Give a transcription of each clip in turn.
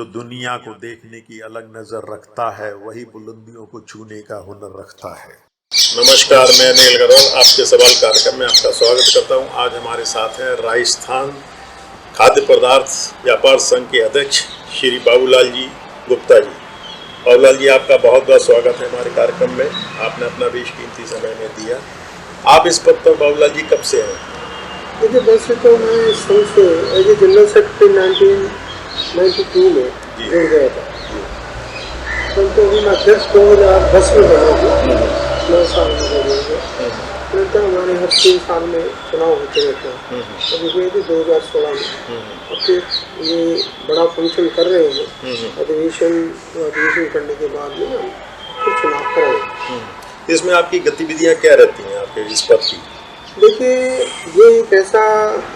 जो दुनिया को देखने की अलग नजर रखता है वही बुलंदियों को छूने का हुनर रखता है। नमस्कार, मैं अनिल अग्रवाल आपके सवाल कार्यक्रम में आपका स्वागत करता हूं। आज हमारे साथ हैं राजस्थान खाद्य पदार्थ व्यापार संघ के अध्यक्ष श्री बाबूलाल जी गुप्ता जी। बाबूलाल जी, आपका बहुत बहुत स्वागत है हमारे कार्यक्रम में। आपने अपना बेशकीमती समय में दिया। आप इस पद पर बाबूलाल जी कब से हैं? देखिए, वैसे तो मैं संघ से एज ए जनरल सेक्रेटरी 1992 में जुड़ गया था, परंतु अभी मैं अध्यक्ष 2010 में बना हूँ। 9 साल में परंतु हमारे हर 3 साल में चुनाव होते रहते हैं। अभी हुए थे 2016 में। अब फिर ये बड़ा फंक्शन कर रहे हैं, अधिवेशन करने के बाद में हम फिर चुनाव कराएंगे। इसमें आपकी गतिविधियाँ क्या रहती हैं आपके इस पद की? देखिए, ये एक ऐसा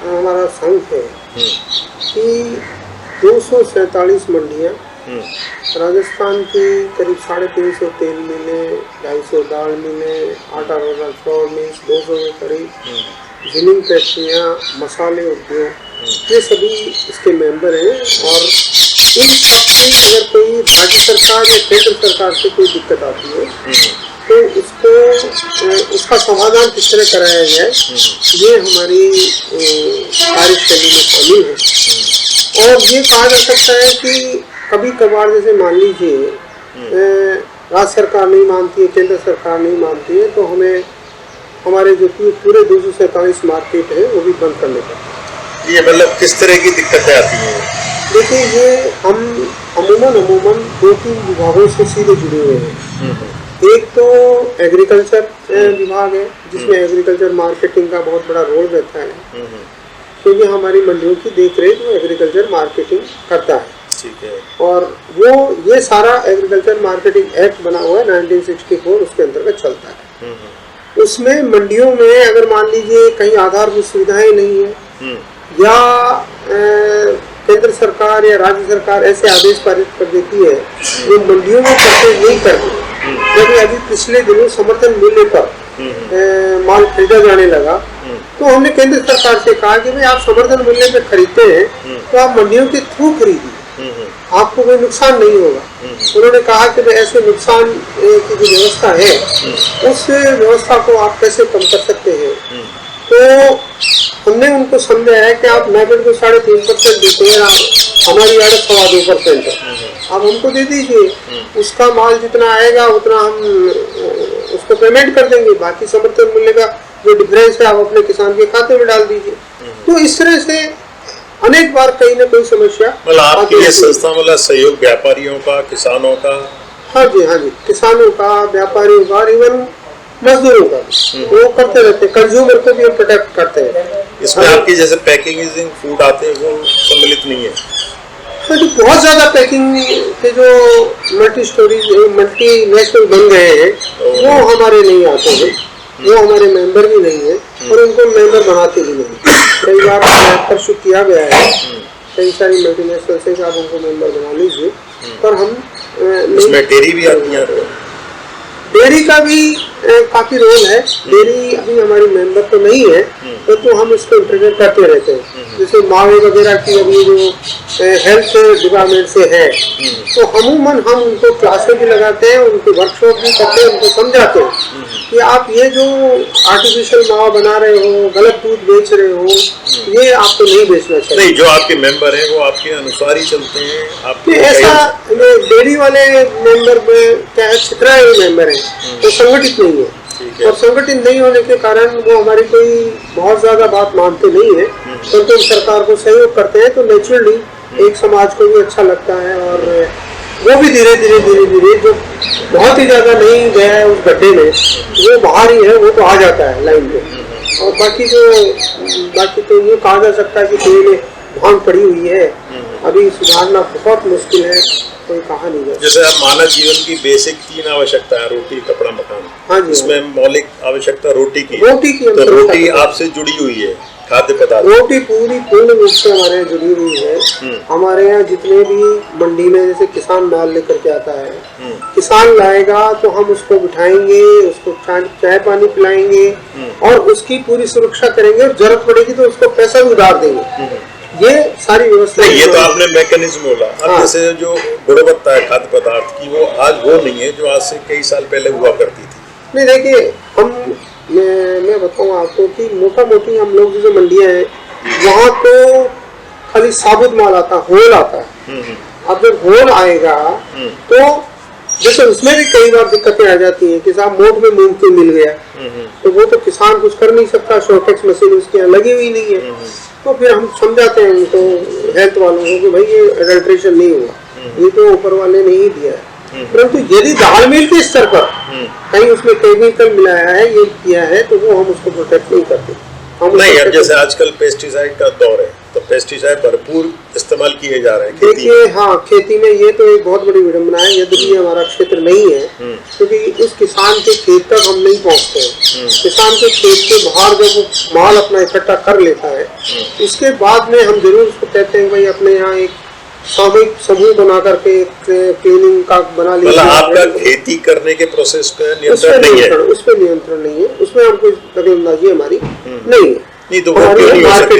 हमारा संघ है कि 247 मंडियाँ, राजस्थान की करीब 350 तेल मिलें, 250 दाल मिलें, आटा रोलर फ्लोर मिल्स, 200 के करीब जिनिंग फैक्ट्रियाँ, मसाले उद्योग, ये सभी इसके मेंबर हैं। और इन सब में अगर कोई राज्य सरकार या केंद्र सरकार से कोई दिक्कत आती है तो उसका समाधान किस तरह कराया जाए, ये हमारी कार्यशैली में शामिल है। और ये कहा जा सकता है कि कभी कभार जैसे मान लीजिए राज्य सरकार नहीं मानती है, केंद्र सरकार नहीं मानती है, तो हमें हमारे जो पूरे 247 मार्केट है वो भी बंद करने पड़ते। ये मतलब किस तरह की दिक्कतें आती हैं? देखिए, ये हम अमूमन 2-3 विभागों से सीधे जुड़े हुए हैं। एक तो एग्रीकल्चर विभाग है, जिसमें एग्रीकल्चर मार्केटिंग का बहुत बड़ा रोल रहता है, क्योंकि हमारी मंडियों की देखरेख वो एग्रीकल्चर मार्केटिंग करता है। ठीक है। और ये सारा एग्रीकल्चर मार्केटिंग एक्ट बना हुआ है 1964, उसके अंतर्गत चलता है। उसमें मंडियों में अगर मान लीजिए कहीं आधारभूत सुविधाएं नहीं है या केंद्र सरकार या राज्य सरकार ऐसे आदेश पारित कर देती है जो मंडियों में परचेज नहीं करती, जब अभी पिछले दिनों समर्थन मूल्य पर माल खरीदा जाने लगा, तो हमने केंद्र सरकार से कहा कि भाई आप समर्थन मूल्य पे खरीदते हैं तो आप मंडियों के थ्रू खरीदिए, आपको कोई नुकसान नहीं होगा। उन्होंने कहा कि भाई ऐसे नुकसान की जो व्यवस्था है उस व्यवस्था को आप कैसे कम कर सकते हैं। तो हमने उनको समझाया कि आप मैगट को 3.5% देते हैं, हमारी आड़त 2.25% है, आप हमको दे दीजिए, उसका माल जितना आएगा उतना हम उसको पेमेंट कर देंगे, बाकी समर्थन मूल्य का जो डिफरेंस है आप अपने किसान के खाते में डाल दीजिए। तो इस तरह से अनेक बार कहीं ना कोई समस्या। आपकी ये संस्था मतलब सहयोग व्यापारियों का, किसानों का? हाँ जी, किसानों का, व्यापारियों का, इवन मजदूरों का वो करते रहते हैं। कंज्यूमर को भी प्रोटेक्ट करते हैं। इसमें आपकी जैसे पैकेजिंग फूड आते हैं वो सम्मिलित नहीं है? हाँ जी, बहुत ज्यादा पैकिंग के जो मल्टी नेशनल बन गए हैं वो हमारे नहीं आते हैं, वो हमारे मेंबर भी नहीं है और उनको मेंबर बनाते भी नहीं। कई बार परसू किया गया है कई सारी मल्टीनेशनल से आप उनको मेंबर बना लीजिए, पर हम इसमें डेयरी भी आती है? डेयरी का भी काफी रोल है। डेयरी अभी हमारी मेंबर तो नहीं है, तो हम इसको इंटीग्रेट करते रहते हैं। जैसे मावे वगैरह की अभी जो हेल्थ डिपार्टमेंट से है, तो अमूमन हम उनको क्लासेस भी लगाते हैं, उनको वर्कशॉप भी करते हैं, उनको समझाते हैं कि आप ये जो आर्टिफिशियल मावा बना रहे हो, गलत दूध बेच रहे हो, ये आपको नहीं बेचना चाहिए। नहीं, जो आपके मेंबर हैं वो आपके अनुसार ही चलते हैं? आपके ऐसा डेयरी वाले मेंबर में क्या है, 17 मेंबर है, तो संगठित नहीं है। और संगठित नहीं होने के कारण वो हमारी कोई बहुत ज्यादा बात मानते नहीं है, परंतु सरकार को सहयोग करते हैं, तो नेचुरली एक समाज को भी अच्छा लगता है। और वो भी धीरे धीरे जो बहुत ही ज्यादा नहीं गया है उस गड्ढे में, वो बाहर ही है, वो तो आ जाता है लाइन में। और बाकी तो ये कहा जा सकता है कि तेल में भांग पड़ी हुई है, अभी सुधारना बहुत मुश्किल है, कोई कहा नहीं जाता। जैसे आप मानव जीवन की बेसिक 3 आवश्यकता है, रोटी, कपड़ा, मकान। हाँ जी, इसमें मौलिक आवश्यकता रोटी की तो रोटी आपसे जुड़ी हुई है, खाद्य पदार्थ। रोटी पूर्ण रूप से हमारे यहाँ जुड़ी हुई है। हमारे यहाँ जितने भी मंडी में जैसे किसान माल लेकर के आता है, किसान लाएगा तो हम उसको बिठाएंगे, उसको चाय पानी पिलाएंगे और उसकी पूरी सुरक्षा करेंगे, और जरूरत पड़ेगी तो उसको पैसा भी उधार देंगे। ये सारी व्यवस्था ये तो आपने मैकेनिज्म बोला। अब हाँ। जैसे जो गुणवत्ता है खाद्य पदार्थ की, वो आज वो नहीं है जो आज से कई साल पहले हुआ करती थी। नहीं देखिए, मैं बताऊँ आपको कि मोटा मोटी हम लोग जो मंडियाँ हैं वहाँ तो खाली साबुत माल आता, होल आता है। अब जब होल आएगा तो जैसे उसमें भी कई बार दिक्कतें आ जाती हैं कि साहब मोट में मूंग क्यों मिल गया, तो वो तो किसान कुछ कर नहीं सकता, शॉर्टेक्स मशीन उसके यहाँ लगी हुई नहीं है। तो फिर हम समझाते हैं उनको, हेल्थ वालों को, कि भाई ये एडल्ट्रेशन नहीं हुआ, ये तो ऊपर वाले ने ही दिया है। परंतु यदि दाल मिल के स्तर पर कहीं उसमें केमिकल मिलाया है, ये किया है, तो वो हम उसको प्रोटेक्ट नहीं करते। नहीं, अब जैसे आजकल पेस्टिसाइड का दौर है तो पेस्टिसाइड भरपूर इस्तेमाल किए जा रहे हैं। देखिए, हाँ, खेती में ये तो एक बहुत बड़ी विडंबना है, यद्यपि ये हमारा क्षेत्र नहीं है, क्योंकि उस किसान के खेत तक हम नहीं पहुंचते हैं। किसान के खेत के बाहर जब वो माल अपना इकट्ठा कर लेता है, उसके बाद में हम जरूर उसको कहते हैं भाई अपने यहाँ एक सामूहिक समूह बना करके क्लीनिंग का बना लीजिए। आपका खेती करने के प्रोसेस पे नियंत्रण नहीं है? उस पर नियंत्रण नहीं है, उसमें हम कोई दखलंदाजी हमारी नहीं है। नहीं, तो वो क्यों नहीं हो सकती?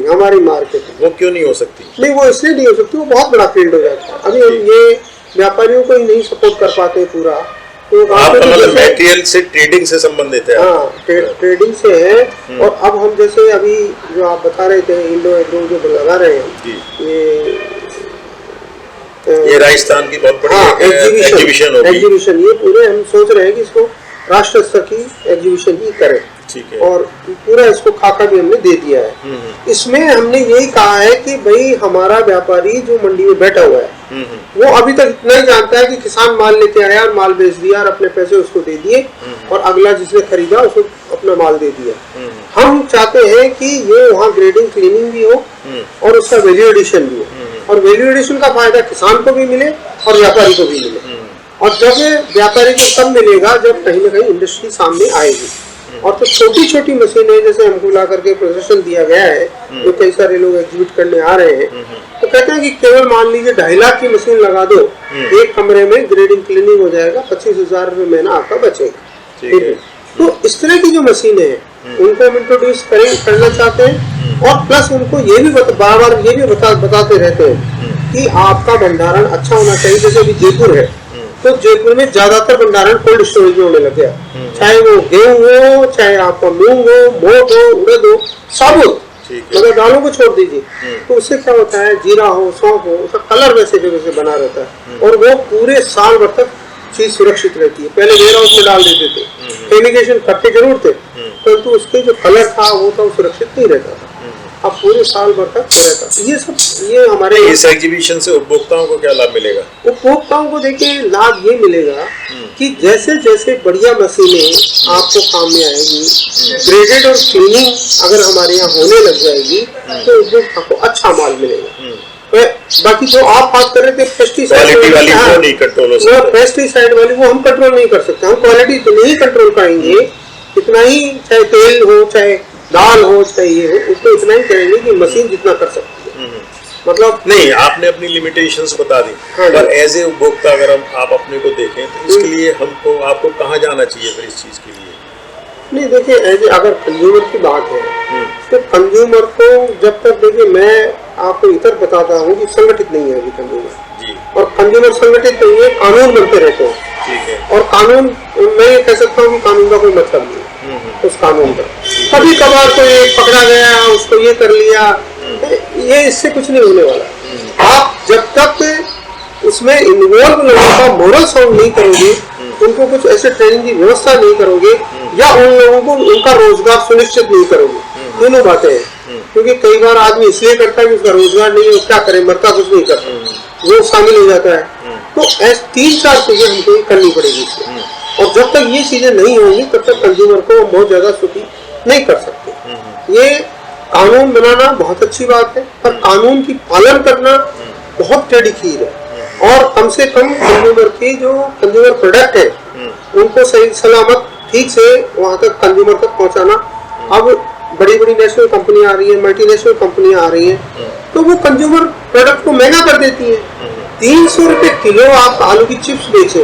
हमारी मार्केटिंग वो क्यों नहीं हो सकती? नहीं, वो इसलिए नहीं हो सकती, वो बहुत बड़ा फील्ड हो जाता है। अभी हम ये व्यापारियों को ही नहीं सपोर्ट कर पाते पूरा, तो आपका मतलब मटेरियल से ट्रेडिंग से संबंधित है? हाँ, ट्रेडिंग से है। और अब हम जैसे अभी जो आप बता रहे थे इंडो एग्रो जो लगा रहे हैं, ये राजस्थान की बहुत बड़ी एग्जीबिशन होगी। एग्जीबिशन ये पूरे हम सोच रहे हैं कि इसको राष्ट्र स्तर की एग्जीबिशन ही करें। ठीक है। और पूरा इसको खाका भी हमने दे दिया है। इसमें हमने यही कहा है कि भाई हमारा व्यापारी जो मंडी में बैठा हुआ है वो अभी तक इतना ही जानता है कि किसान माल लेके आया और माल बेच दिया और अपने पैसे उसको दे दिए और अगला जिसने खरीदा उसको अपना माल दे दिया। हम चाहते हैं कि ये वहाँ ग्रेडिंग क्लीनिंग भी हो और उसका वैल्यू एडिशन भी हो, और वैल्यू एडिशन का फायदा किसान को भी मिले और व्यापारी को भी मिले। और जब व्यापारी को तब मिलेगा जब कहीं ना कहीं इंडस्ट्री सामने आएगी। और तो छोटी छोटी मशीनें जैसे हमको ला करके प्रदर्शन दिया गया है, जो कई सारे लोग एग्जिबिट करने आ रहे हैं, तो कहते हैं कि केवल मान लीजिए 2.5 लाख की मशीन लगा दो, एक कमरे में ग्रेडिंग क्लीनिंग हो जाएगा, 25,000 रुपये महीना आपका बचेगा। तो इस तरह की जो मशीनें हैं उनको हम इंट्रोड्यूस करना चाहते हैं। और प्लस उनको ये भी बार बार ये भी बताते रहते हैं कि आपका भंडारण अच्छा होना चाहिए। जैसे अभी जयपुर है, तो जयपुर में ज्यादातर भंडारण कोल्ड स्टोरेज में होने लग गया, चाहे वो गेहूं हो, चाहे आपका मूंग हो, मोट हो, उड़द हो, साबुत, मगर दालों को छोड़ दीजिए। तो उससे क्या होता है, जीरा हो, सौंफ हो, उसका कलर वैसे के वैसे बना रहता है और वो पूरे साल भर तक चीज सुरक्षित रहती है। पहले वेयर हाउस में डाल देते थे, फेमिगेशन करते जरूर थे, परंतु उसके जो कलर था वो तो सुरक्षित नहीं रहता था, अब पूरे साल भर तक रहता। ये हमारे इस एग्जीबिशन से उपभोक्ताओं को क्या लाभ मिलेगा? उपभोक्ताओं को देखिए लाभ ये मिलेगा कि जैसे जैसे बढ़िया मशीनें आपको काम में आएगी, ग्रेडेड और क्लीनिंग अगर हमारे यहाँ होने लग जाएगी तो उपभोक्ता को अच्छा माल मिलेगा। बाकी जो आप बात कर रहे थे पेस्टिसाइड वाली, वो नहीं कंट्रोल हो सकता। पेस्टिसाइड वाली वो हम कंट्रोल नहीं कर सकते। हम क्वालिटी तो नहीं कंट्रोल करेंगे, इतना ही, चाहे तेल हो, चाहे दाल हो, चाहे ये हो, उसको इतना ही करेंगे कि मशीन जितना कर सकती है। मतलब नहीं, आपने अपनी लिमिटेशंस बता दी। हाँ, पर एज ए उपभोक्ता अगर आप अपने को देखें तो इसके लिए आपको कहाँ जाना चाहिए फिर इस चीज के लिए? नहीं देखिए, एज अगर कंज्यूमर की बात है तो कंज्यूमर को जब तक, देखिए मैं आपको इधर बताता हूँ कि संगठित नहीं है अभी कंज्यूमर, और कंज्यूमर संगठित नहीं है, कानून बनते रहते हैं। ठीक है। और कानून, मैं ये कह सकता हूँ कि कानून का कोई मतलब नहीं उस कानून का। कभी कभार कोई पकड़ा गया, उसको ये कर लिया, ये इससे कुछ नहीं होने वाला। आप जब तक उसमें इन्वॉल्व लोगों का मोरल साउंड नहीं करोगे, उनको कुछ ऐसे ट्रेनिंग की व्यवस्था नहीं करोगे, या उन लोगों को उनका रोजगार सुनिश्चित नहीं करोगे, दोनों बातें हैं। क्योंकि कई बार आदमी इसलिए करता है कि उसका रोजगार नहीं है, क्या करे, मरता कुछ नहीं करता, वो शामिल हो जाता है। तो ऐसे 3-4 चीजें हमको करनी पड़ेगी इसमें, और जब तक ये चीजें नहीं होंगी तब तक कंज्यूमर को बहुत ज्यादा सुखी नहीं कर सकते। ये कानून बनाना बहुत अच्छी बात है, पर कानून की पालन करना बहुत टेढ़ी खीर है। और कम से कम कंज्यूमर की जो कंज्यूमर प्रोडक्ट है उनको सही सलामत ठीक से वहां तक कंज्यूमर तक पहुंचाना। अब बड़ी बड़ी नेशनल कंपनी आ रही है, मल्टीनेशनल कंपनियां आ रही हैं, तो वो कंज्यूमर प्रोडक्ट को महंगा कर देती है। 300 रुपए किलो आप आलू की चिप्स बेचे,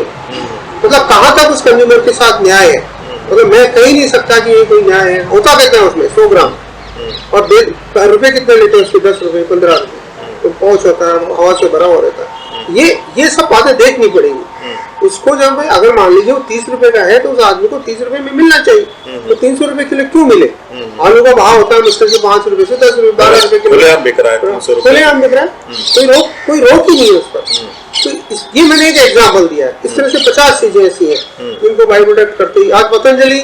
मतलब कहाँ तक उस कंज्यूमर के साथ न्याय है? मतलब मैं कह ही नहीं सकता कि ये कोई न्याय है। होता कहते हैं उसमें 100 ग्राम, और रुपए कितने लेते हैं उसके? 10 रुपए, 15 रुपए। तो पहुंच होता है, हवा से भरा हुआ रहता है। ये सब बातें देखनी पड़ेगी उसको। जब अगर मान लीजिए वो 30 रुपए का है तो उस आदमी को 30 रुपए में मिलना चाहिए। तो 300 रुपए किलो क्यों मिले? आलू का भाव होता है मुश्किल से 5 रुपए से 10 रुपए, 12 रुपए किलो खुलेआम बिक रहा है, खुलेआम बिक रहा है। कोई रोक ही नहीं है उस पर। तो ये मैंने एक एग्जाम्पल दिया है। इस तरह से 50 चीजें ऐसी है जिनको बाई प्रोडक्ट करते ही आज पतंजलि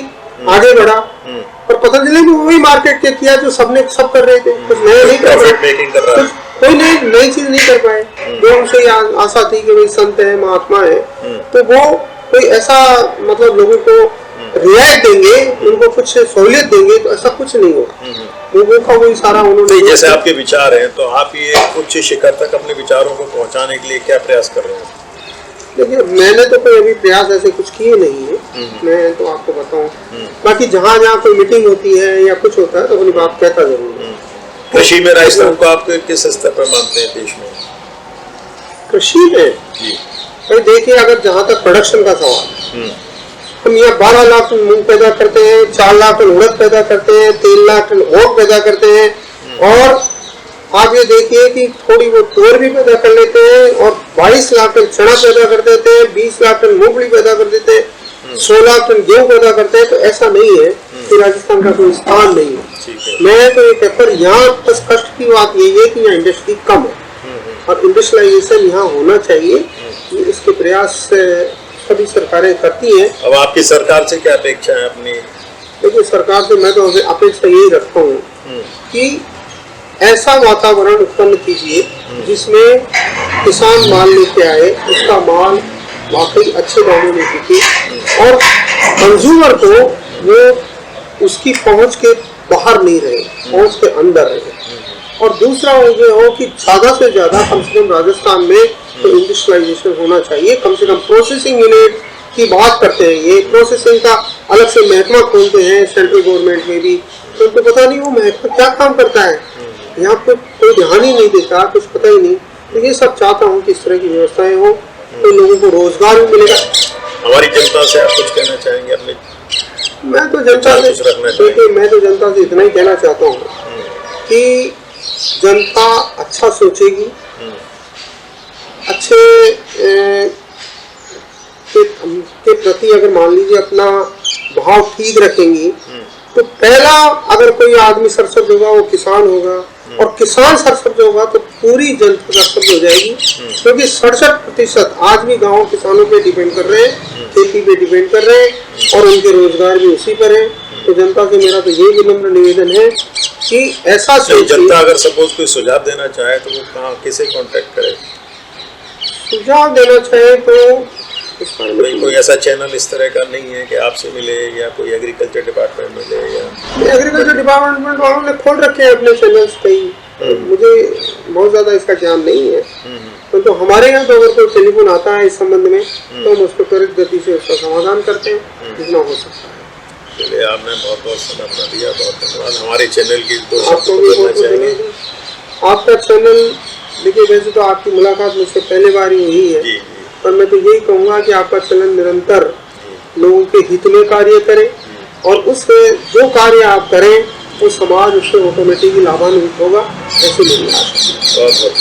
आगे बढ़ा। और पतंजलि ने वही मार्केट के किया जो सब कर रहे थे, कुछ नया नहीं कर रहे, कोई नई चीज नहीं कर पाए। जो उनसे आशा थी कि भाई संत है, महात्मा है, तो वो कोई ऐसा मतलब लोगों को रियायत देंगे, उनको कुछ सहूलियत देंगे, तो ऐसा कुछ नहीं होगा। लोगों का वही सारा उन्होंने। जैसे आपके विचार हैं, तो आप ये उच्च शिखर तक अपने विचारों को पहुंचाने के लिए क्या प्रयास कर रहे हैं? देखिए, मैंने तो कोई अभी प्रयास ऐसे कुछ किए नहीं है, मैं तो आपको बताऊं। बाकी जहाँ कोई मीटिंग होती है या कुछ होता है तो अपनी बात कहता जरूर है। कृषि में राजस्थान को आप किस स्तर पर मानते हैं देश में? कृषि में भाई देखिए, अगर जहाँ तक प्रोडक्शन का सवाल, हम यहाँ 12 लाख टन मूंग पैदा करते हैं, 4 लाख टन उड़द पैदा करते हैं, 3 लाख टन ओट पैदा करते हैं, और आप ये देखिए कि थोड़ी वो तोर भी पैदा कर लेते हैं, और 22 लाख टन चना पैदा कर देते हैं, 20 लाख टन मूंगफली पैदा कर देते हैं, 16 लाख टन गेहूं पैदा करते हैं। तो ऐसा नहीं है कि राजस्थान का कोई स्थान नहीं है। मैं तो ये कहता हूँ, यहाँ बस कष्ट की बात यही है कि यहाँ इंडस्ट्री कम है और इंडस्ट्रियलाइजेशन यहाँ होना चाहिए। इसके प्रयास सभी सरकारें करती हैं। अब आपकी सरकार से क्या अपेक्षा है अपनी? देखिए, सरकार से मैं तो अपेक्षा यही रखता हूँ कि ऐसा वातावरण उत्पन्न कीजिए जिसमें किसान माल लेके आए, उसका माल वाकई अच्छे दामों में बिके और कंज्यूमर को वो उसकी पहुंच के बाहर नहीं रहे, पहुंच के अंदर रहे। और दूसरा ये हो कि ज्यादा से ज्यादा कम से कम राजस्थान में तो इंडस्ट्रियलाइजेशन होना चाहिए। कम से कम प्रोसेसिंग यूनिट की बात करते हैं, ये प्रोसेसिंग का अलग से महकमा खोलते हैं सेंट्रल गवर्नमेंट में भी, तो उनको पता नहीं वो महकमा क्या काम करता है। यहाँ पे कोई ध्यान ही नहीं देता, कुछ पता ही नहीं। तो ये सब चाहता हूँ कि इस तरह की व्यवस्थाएं हो तो लोगों को रोजगार भी मिलेगा। हमारी जनता से आप कुछ कहना चाहेंगे अपने? मैं तो जनता से इतना ही कहना चाहता हूँ कि जनता अच्छा सोचेगी, अच्छे के प्रति अगर मान लीजिए अपना भाव ठीक रखेंगी, तो पहला अगर कोई आदमी सरसब्ज होगा वो किसान होगा, और किसान सरसब्ज होगा तो पूरी जनता सरसब्ज हो जाएगी। क्योंकि 67% आज भी गाँव किसानों पे डिपेंड कर रहे हैं, खेती पे डिपेंड कर रहे हैं, और उनके रोजगार भी उसी पर है। तो जनता से मेरा तो यही विनम्र निवेदन है कि ऐसा जनता अगर सपोज कोई सुझाव देना चाहे तो वो कहाँ, किसे कांटेक्ट करे? सुझाव देना चाहे तो कोई ऐसा चैनल इस तरह का नहीं है कि आपसे मिले, या कोई एग्रीकल्चर डिपार्टमेंट मिले? या एग्रीकल्चर डिपार्टमेंट वालों ने खोल रखे हैं अपने चैनल्स कई। मुझे बहुत ज्यादा इसका ज्ञान नहीं है, तो हमारे यहाँ तो अगर कोई टेलीफोन आता है इस संबंध में तो हम उसको त्वरित गति से उसका समाधान करते हैं जितना हो सकता है। चलिए, आपने बहुत बहुत समय अपना दिया, बहुत धन्यवाद। हमारे चैनल की आपको भी बहुत धन्यवाद। आपका चैनल देखिए, वैसे तो आपकी मुलाकात मुझसे पहले बार ही हुई है, पर मैं तो यही कहूँगा कि आपका चैनल निरंतर लोगों के हित में कार्य करे, और उससे जो कार्य आप करें वो समाज उससे ऑटोमेटिकली लाभान्वित होगा, ऐसे मेरी आशा है। बहुत बहुत